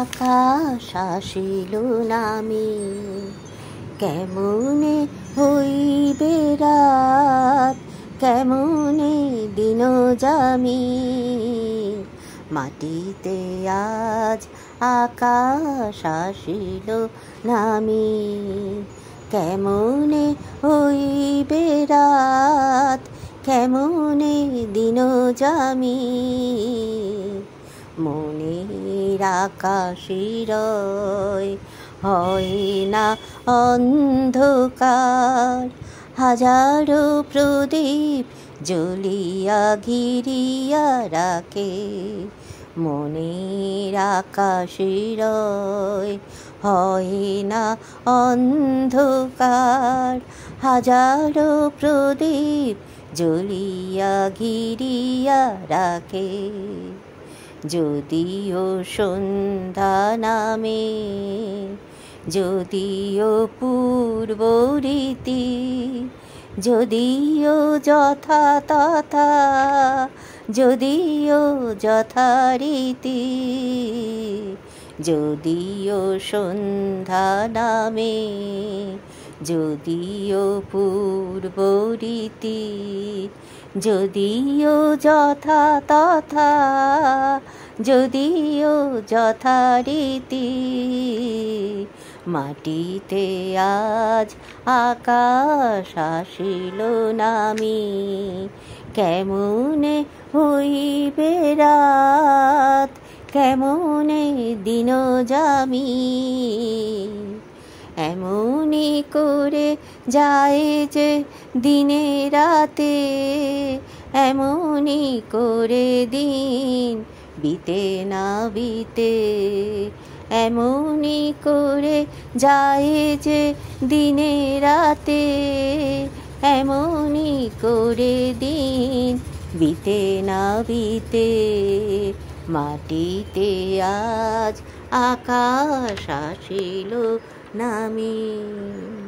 আকাশ আসিল নামি, কেমনে হইবে রাত, কেমনে দিন যামি। মাটিতে আজ আকাশ আসিল নামি, কেমনে হইবে রাত, কেমনে দিন যামি। মনের আকাশিরয় হয় না অন্ধকার, হাজারো প্রদীপ জ্বলিয়া ঘিরিয়া রাখে। মনের আকাশিরয় হয় না অন্ধকার, হাজারো প্রদীপ জ্বলিয়া ঘিরিয়া রাখে। যদিও সন্ধ্যা নামে, যদিও পূর্ব রীতি, যদিও যথা তথা, যদিও যথারীতি। যদিও সন্ধ্যা নামে, যদিও পূর্ব রীতি, যদিও যথা তথা, যদিও যথারীতি। মাটিতে আজ আকাশ আসিল নামি, কেমনে হইবে রাত, কেমনে দিন যামি। এমনি করে যায় যে দিনে রাতে, এমনি করে দিন বিতে না বিতে। এমনি করে যায় যে দিনে রাতে, এমনি করে দিন বিতে না বিতে। মাটিতে আজ আকাশ আসিল নামি।